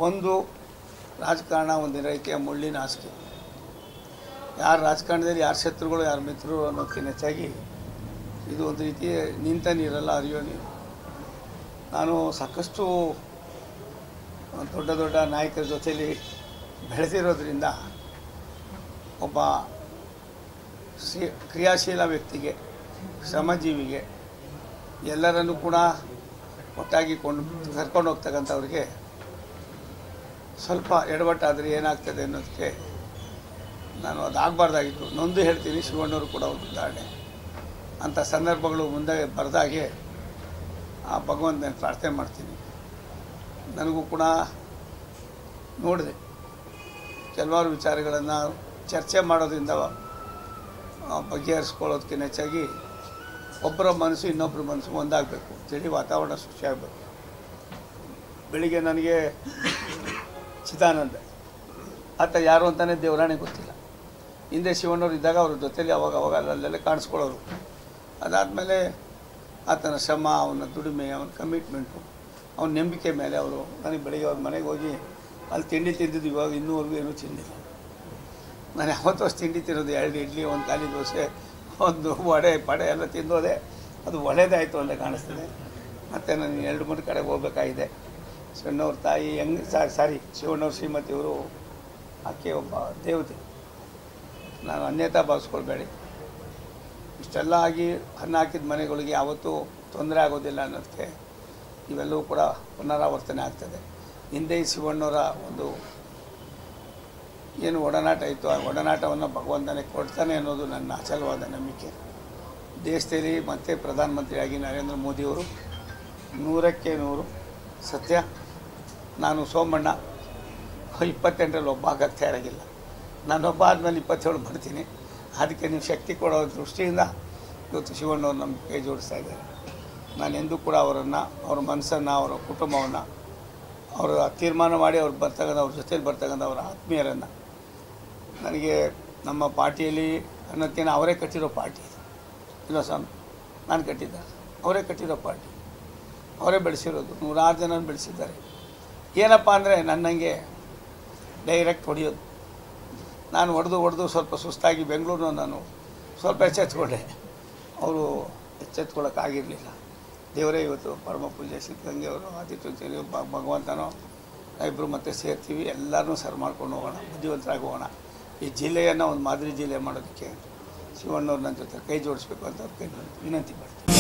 ಒಂದು ರಾಜಕಾರಣ ಒಂದು ರೀತಿಯ ಮುಳ್ಳಿನ ಹಾಸಿಗೆ. ಯಾರು ರಾಜಕಾರಣದಲ್ಲಿ ಯಾರು ಶತ್ರುಗಳು ಯಾರು ಮಿತ್ರರು ಅನ್ನೋದಕ್ಕಿಂತ ಹೆಚ್ಚಾಗಿ ಇದು ಒಂದು ರೀತಿ ನಿಂತ ನೀರಲ್ಲ ಹರಿಯೋ ನೀರು. ನಾನು ಸಾಕಷ್ಟು ದೊಡ್ಡ ದೊಡ್ಡ ನಾಯಕರ ಜೊತೆಯಲ್ಲಿ ಬೆಳೆದಿರೋದ್ರಿಂದ ಒಬ್ಬ ಕ್ರಿಯಾಶೀಲ ವ್ಯಕ್ತಿಗೆ, ಶ್ರಮಜೀವಿಗೆ, ಎಲ್ಲರನ್ನೂ ಕೂಡ ಒಟ್ಟಾಗಿ ಕರ್ಕೊಂಡು ಹೋಗ್ತಕ್ಕಂಥವ್ರಿಗೆ ಸ್ವಲ್ಪ ಎಡವಟ್ಟಾದರೆ ಏನಾಗ್ತದೆ ಅನ್ನೋದಕ್ಕೆ ನಾನು ಅದಾಗಬಾರ್ದಾಗಿತ್ತು. ನೊಂದು ಹೇಳ್ತೀನಿ, ಶಿವಣ್ಣವರು ಕೂಡ ಒಂದು ಉದಾಹರಣೆ. ಅಂಥ ಸಂದರ್ಭಗಳು ಮುಂದೆ ಬರೆದಾಗೆ ಆ ಭಗವಂತನ ಪ್ರಾರ್ಥನೆ ಮಾಡ್ತೀನಿ. ನನಗೂ ಕೂಡ ನೋಡಿದೆ ಕೆಲವಾರು ವಿಚಾರಗಳನ್ನು ಚರ್ಚೆ ಮಾಡೋದ್ರಿಂದ ಬಗೆಹರಿಸ್ಕೊಳ್ಳೋದಕ್ಕಿಂತ ಹೆಚ್ಚಾಗಿ ಒಬ್ಬರ ಮನಸ್ಸು ಇನ್ನೊಬ್ಬರ ಮನಸ್ಸು ಒಂದಾಗಬೇಕು, ತಿಳಿ ವಾತಾವರಣ ಸೃಷ್ಟಿಯಾಗಬೇಕು. ಬೆಳಿಗ್ಗೆ ನನಗೆ ಚಿದಾನಂದ ಆತ ಯಾರು ಅಂತಲೇ ದೇವರಾಣೆ ಗೊತ್ತಿಲ್ಲ. ಹಿಂದೆ ಶಿವಣ್ಣವ್ರು ಇದ್ದಾಗ ಅವ್ರ ಜೊತೆಲಿ ಅವಾಗ ಅಲ್ಲೆಲ್ಲ ಕಾಣಿಸ್ಕೊಳ್ಳೋರು. ಅದಾದಮೇಲೆ ಆತನ ಶ್ರಮ, ಅವನ ದುಡಿಮೆ, ಅವನ ಕಮಿಟ್ಮೆಂಟು, ಅವನ ನಂಬಿಕೆ ಮೇಲೆ ಅವರು ನನಗೆ ಬೆಳಿಗ್ಗೆ ಅವ್ರ ಮನೆಗೆ ಹೋಗಿ ಅಲ್ಲಿ ತಿಂಡಿ ತಿಂದಿದ್ದು ಇವಾಗ ಇನ್ನೂವರೆಗೂ ಏನೂ ತಿಂದಿಲ್ಲ. ನಾನು ಯಾವತ್ತೂ ಅಷ್ಟು ತಿಂಡಿ ತಿನ್ನೋದು 2 ಇಡ್ಲಿ, 1 ಖಾಲಿ ದೋಸೆ, 1 ವಡೆ ಪಡೆ ಎಲ್ಲ ತಿನ್ನೋದೆ. ಅದು ಒಳ್ಳೆಯದಾಯಿತು ಅಂತ ಕಾಣಿಸ್ತದೆ. ಮತ್ತು ನಾನು 2-3 ಕಡೆ ಹೋಗ್ಬೇಕಾಗಿದೆ. ಶಿವಣ್ಣವ್ರ ತಾಯಿ ಶಿವಣ್ಣವ್ರ ಶ್ರೀಮತಿಯವರು ಆಕೆ ಒಬ್ಬ ದೇವತೆ. ನಾನು ಅನ್ಯತಾ ಭಾವಿಸ್ಕೊಳ್ಬೇಡಿ. ಇಷ್ಟೆಲ್ಲ ಆಗಿ ಅನ್ನ ಹಾಕಿದ ಮನೆಗಳಿಗೆ ಯಾವತ್ತೂ ತೊಂದರೆ ಆಗೋದಿಲ್ಲ ಅನ್ನೋದಕ್ಕೆ ಇವೆಲ್ಲವೂ ಕೂಡ ಪುನರಾವರ್ತನೆ ಆಗ್ತದೆ. ಹಿಂದೆ ಶಿವಣ್ಣವರ ಒಂದು ಏನು ಒಡನಾಟ ಇತ್ತು, ಆ ಒಡನಾಟವನ್ನು ಭಗವಂತನೇ ಕೊಡ್ತಾನೆ ಅನ್ನೋದು ನನ್ನ ಅಚಲವಾದ ನಂಬಿಕೆ. ದೇಶದಲ್ಲಿ ಮತ್ತೆ ಪ್ರಧಾನಮಂತ್ರಿಯಾಗಿ ನರೇಂದ್ರ ಮೋದಿಯವರು 100ಕ್ಕೆ 100 ಸತ್ಯ. ನಾನು ಸೋಮಣ್ಣ 28ರಲ್ಲಿ ಒಬ್ಬ ಆಗಕ್ಕೆ ತಯಾರಾಗಿಲ್ಲ. ನಾನೊಬ್ಬ ಆದಮೇಲೆ 27 ಬರ್ತೀನಿ. ಅದಕ್ಕೆ ನೀವು ಶಕ್ತಿ ಕೊಡೋ ದೃಷ್ಟಿಯಿಂದ ಇವತ್ತು ಶಿವಣ್ಣವ್ರು ನಮ್ಮ ಕೈ ಜೋಡಿಸ್ತಾ ಇದ್ದಾರೆ. ನಾನು ಎಂದೂ ಕೂಡ ಅವರನ್ನು, ಅವರ ಮನಸ್ಸನ್ನು, ಅವರ ಕುಟುಂಬವನ್ನು, ಅವರ ತೀರ್ಮಾನ ಮಾಡಿ ಅವ್ರು ಅವ್ರ ಜೊತೆಲಿ ಬರ್ತಕ್ಕಂಥ ಅವರ ಆತ್ಮೀಯರನ್ನು, ನನಗೆ ನಮ್ಮ ಪಾರ್ಟಿಯಲ್ಲಿ ಅನ್ನೋದಕ್ಕಿಂತ ಅವರೇ ಕಟ್ಟಿರೋ ಪಾರ್ಟಿ ಇಲ್ಲ ಸ್ವಾಮಿ, ನಾನು ಕಟ್ಟಿದ್ದ ಅವರೇ ಕಟ್ಟಿರೋ ಪಾರ್ಟಿ, ಅವರೇ ಬೆಳೆಸಿರೋದು. 100 ಜನ ಬೆಳೆಸಿದ್ದಾರೆ. ಏನಪ್ಪ ಅಂದರೆ ನನ್ನಂಗೆ ಡೈರೆಕ್ಟ್ ಹೊಡೆಯೋದು. ನಾನು ಹೊಡೆದು ಸ್ವಲ್ಪ ಸುಸ್ತಾಗಿ ಬೆಂಗಳೂರನ್ನ ನಾನು ಸ್ವಲ್ಪ ಎಚ್ಚೆತ್ಕೊಂಡೆ. ಅವರು ಎಚ್ಚೆತ್ಕೊಳ್ಳೋಕ್ಕಾಗಿರಲಿಲ್ಲ. ದೇವರೇ ಇವತ್ತು ಪರಮ ಪೂಜ್ಯ ಸಿದ್ಧಗಂಗೆ ಅವರು, ಆದಿತ್ಯ ಭಗವಂತನೋ ಇಬ್ಬರು ಮತ್ತೆ ಸೇರ್ತೀವಿ, ಎಲ್ಲರೂ ಸರ್ ಮಾಡ್ಕೊಂಡು ಹೋಗೋಣ, ಬುದ್ಧಿವಂತರಾಗಿ ಹೋಗೋಣ. ಈ ಜಿಲ್ಲೆಯನ್ನು ಒಂದು ಮಾದರಿ ಜಿಲ್ಲೆ ಮಾಡೋದಕ್ಕೆ ಶಿವಣ್ಣವ್ರು ನನ್ನ ಜೊತೆ ಕೈ ಜೋಡಿಸ್ಬೇಕು ಅಂತ ಅವ್ರ ಕೈ ವಿನಂತಿ ಮಾಡ್ತೀನಿ.